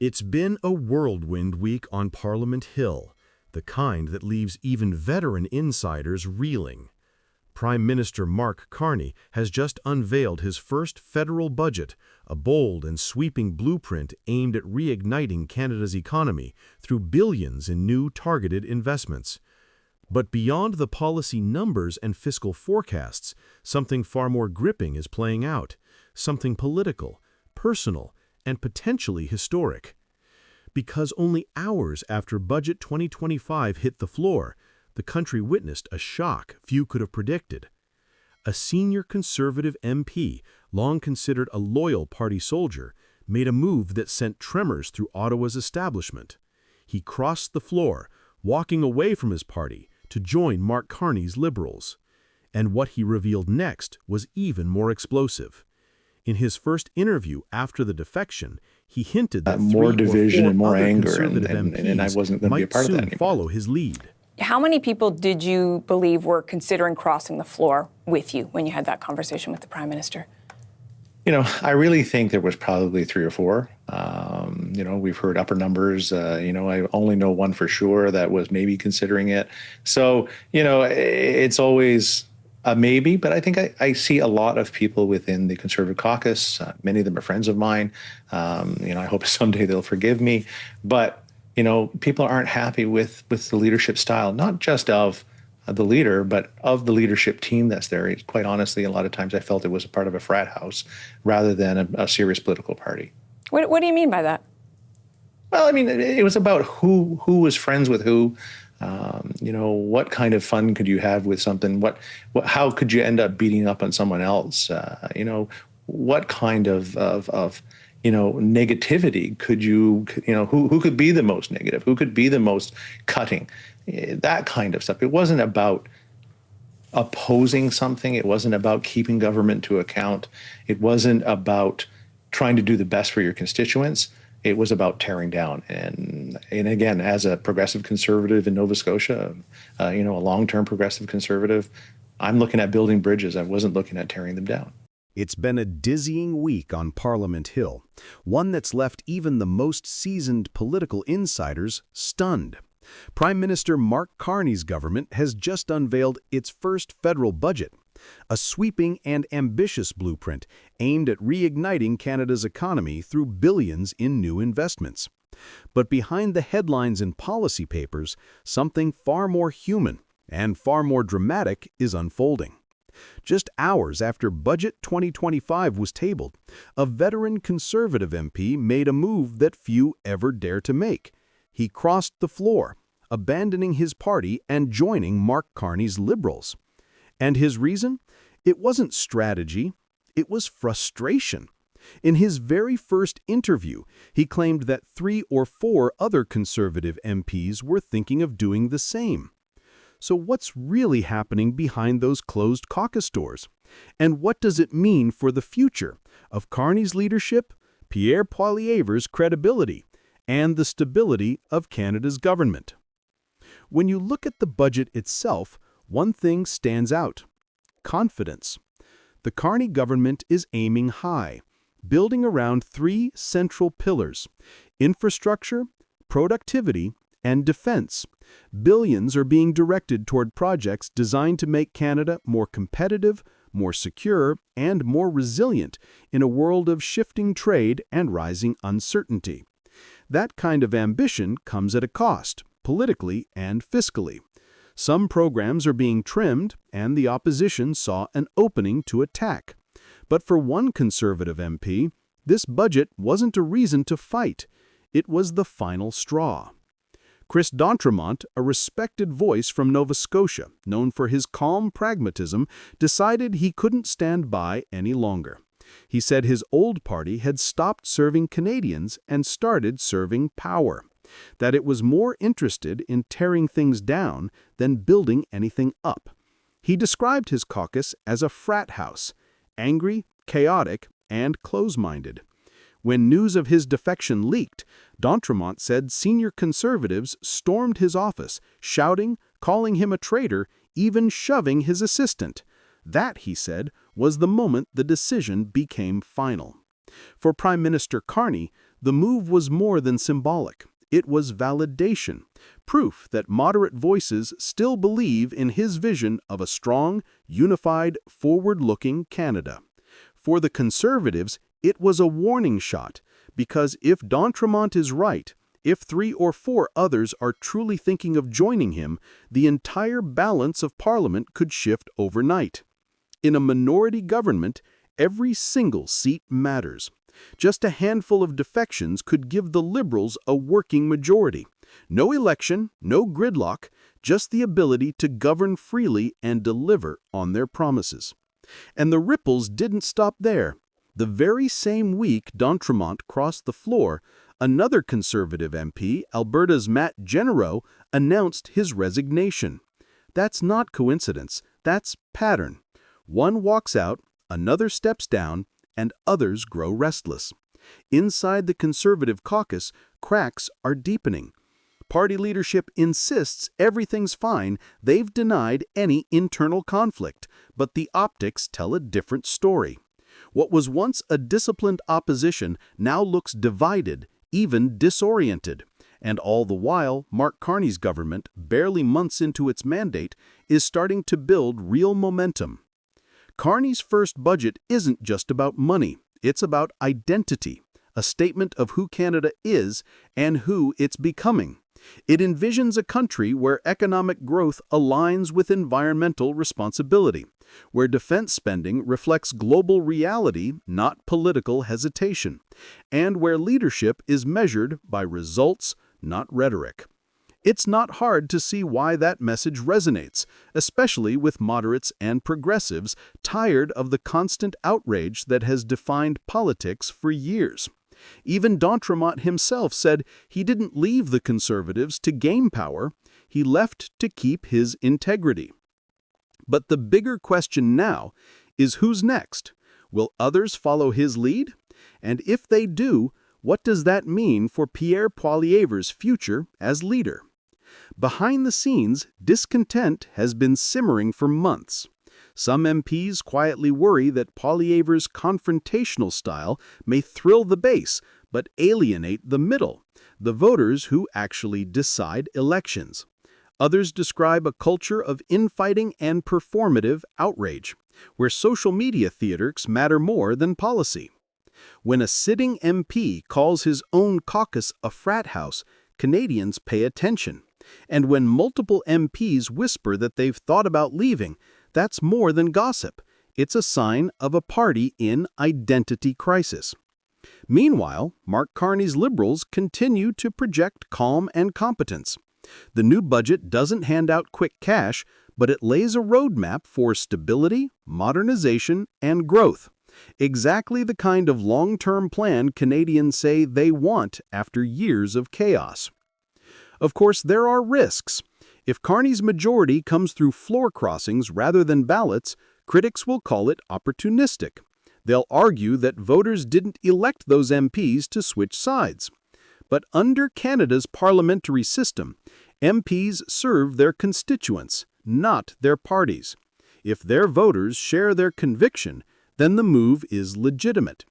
It's been a whirlwind week on Parliament Hill, the kind that leaves even veteran insiders reeling. Prime Minister Mark Carney has just unveiled his first federal budget, a bold and sweeping blueprint aimed at reigniting Canada's economy through billions in new targeted investments. But beyond the policy numbers and fiscal forecasts, something far more gripping is playing out, something political, personal, and potentially historic. Because only hours after Budget 2025 hit the floor, the country witnessed a shock few could have predicted. A senior Conservative MP, long considered a loyal party soldier, made a move that sent tremors through Ottawa's establishment. He crossed the floor, walking away from his party to join Mark Carney's Liberals. And what he revealed next was even more explosive. In his first interview after the defection, he hinted that more division and more anger, and I wasn't going to be a part of that anymore. Follow his lead. How many people did you believe were considering crossing the floor with you when you had that conversation with the Prime Minister? I really think there was probably 3 or 4. We've heard upper numbers. I only know one for sure that was maybe considering it. So, it's always a maybe, but I think I see a lot of people within the Conservative caucus. Many of them are friends of mine. I hope someday they'll forgive me. But, people aren't happy with the leadership style, not just of the leader, but of the leadership team that's there. Quite honestly, a lot of times I felt it was a part of a frat house rather than a serious political party. What do you mean by that? Well, it was about who was friends with who. What kind of fun could you have with something? How could you end up beating up on someone else? What kind of negativity could who could be the most negative? Who could be the most cutting? That kind of stuff. It wasn't about opposing something. It wasn't about keeping government to account. It wasn't about trying to do the best for your constituents. It was about tearing down. And again, as a progressive conservative in Nova Scotia, a long-term progressive conservative, I'm looking at building bridges. I wasn't looking at tearing them down. It's been a dizzying week on Parliament Hill, one that's left even the most seasoned political insiders stunned. Prime Minister Mark Carney's government has just unveiled its first federal budget, a sweeping and ambitious blueprint aimed at reigniting Canada's economy through billions in new investments. But behind the headlines and policy papers, something far more human and far more dramatic is unfolding. Just hours after Budget 2025 was tabled, a veteran Conservative MP made a move that few ever dare to make. He crossed the floor, abandoning his party and joining Mark Carney's Liberals. And his reason? It wasn't strategy, it was frustration. In his very first interview, he claimed that 3 or 4 other Conservative MPs were thinking of doing the same. So what's really happening behind those closed caucus doors? And what does it mean for the future of Carney's leadership, Pierre Poilievre's credibility, and the stability of Canada's government? When you look at the budget itself, one thing stands out: confidence. The Carney government is aiming high, building around 3 central pillars: infrastructure, productivity, and defense. Billions are being directed toward projects designed to make Canada more competitive, more secure, and more resilient in a world of shifting trade and rising uncertainty. That kind of ambition comes at a cost, politically and fiscally. Some programs are being trimmed, and the opposition saw an opening to attack. But for one Conservative MP, this budget wasn't a reason to fight. It was the final straw. Chris D'Entremont, a respected voice from Nova Scotia, known for his calm pragmatism, decided he couldn't stand by any longer. He said his old party had stopped serving Canadians and started serving power, that it was more interested in tearing things down than building anything up. He described his caucus as a frat house, angry, chaotic, and close-minded. When news of his defection leaked, D'Entremont said senior Conservatives stormed his office, shouting, calling him a traitor, even shoving his assistant. That, he said, was the moment the decision became final. For Prime Minister Carney, The move was more than symbolic. It was validation, proof that moderate voices still believe in his vision of a strong, unified, forward-looking Canada. For the Conservatives, it was a warning shot, because if d'Entremont is right, if 3 or 4 others are truly thinking of joining him, the entire balance of Parliament could shift overnight. In a minority government, every single seat matters. Just a handful of defections could give the Liberals a working majority. No election, no gridlock, just the ability to govern freely and deliver on their promises. And the ripples didn't stop there. The very same week d'Entremont crossed the floor, another Conservative MP, Alberta's Matt Genereux, announced his resignation. That's not coincidence, that's pattern. One walks out, another steps down, and others grow restless. Inside the Conservative caucus, cracks are deepening. Party leadership insists everything's fine, they've denied any internal conflict, but the optics tell a different story. What was once a disciplined opposition now looks divided, even disoriented. And all the while, Mark Carney's government, barely months into its mandate, is starting to build real momentum. Carney's first budget isn't just about money, it's about identity, a statement of who Canada is and who it's becoming. It envisions a country where economic growth aligns with environmental responsibility, where defense spending reflects global reality, not political hesitation, and where leadership is measured by results, not rhetoric. It's not hard to see why that message resonates, especially with moderates and progressives tired of the constant outrage that has defined politics for years. Even d'Entremont himself said he didn't leave the Conservatives to gain power, he left to keep his integrity. But the bigger question now is who's next? Will others follow his lead? And if they do, what does that mean for Pierre Poilievre's future as leader? Behind the scenes, discontent has been simmering for months. Some MPs quietly worry that Poilievre's confrontational style may thrill the base, but alienate the middle, the voters who actually decide elections. Others describe a culture of infighting and performative outrage, where social media theatrics matter more than policy. When a sitting MP calls his own caucus a frat house, Canadians pay attention. And when multiple MPs whisper that they've thought about leaving, that's more than gossip. It's a sign of a party in identity crisis. Meanwhile, Mark Carney's Liberals continue to project calm and competence. The new budget doesn't hand out quick cash, but it lays a roadmap for stability, modernization, and growth. Exactly the kind of long-term plan Canadians say they want after years of chaos. Of course, there are risks. If Carney's majority comes through floor crossings rather than ballots, critics will call it opportunistic. They'll argue that voters didn't elect those MPs to switch sides. But under Canada's parliamentary system, MPs serve their constituents, not their parties. If their voters share their conviction, then the move is legitimate.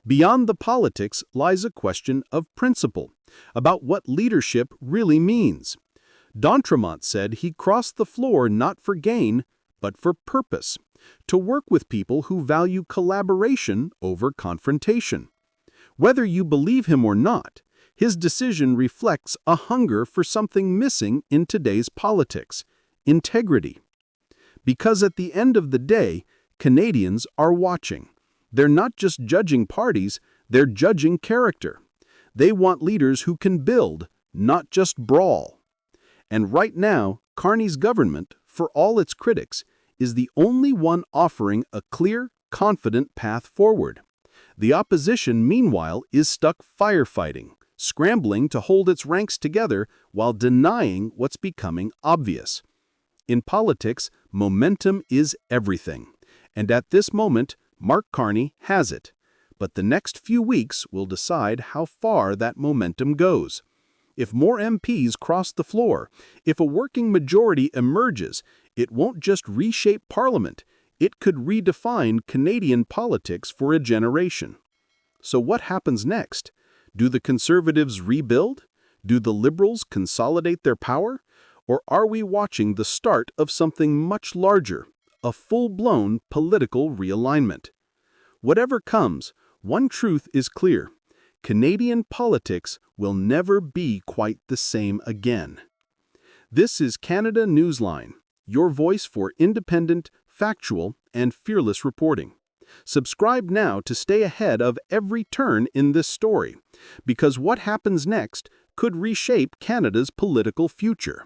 Beyond the politics lies a question of principle, about what leadership really means. D'Entremont said he crossed the floor not for gain, but for purpose, to work with people who value collaboration over confrontation. Whether you believe him or not, his decision reflects a hunger for something missing in today's politics: integrity. Because at the end of the day, Canadians are watching. They're not just judging parties, they're judging character. They want leaders who can build, not just brawl. And right now, Carney's government, for all its critics, is the only one offering a clear, confident path forward. The opposition, meanwhile, is stuck firefighting, scrambling to hold its ranks together while denying what's becoming obvious. In politics, momentum is everything. And at this moment, Mark Carney has it. But the next few weeks will decide how far that momentum goes. If more MPs cross the floor, if a working majority emerges, it won't just reshape Parliament, it could redefine Canadian politics for a generation. So what happens next? Do the Conservatives rebuild? Do the Liberals consolidate their power? Or are we watching the start of something much larger, a full-blown political realignment? Whatever comes, one truth is clear. Canadian politics will never be quite the same again. This is Canada Newsline, your voice for independent, factual, and fearless reporting. Subscribe now to stay ahead of every turn in this story, because what happens next could reshape Canada's political future.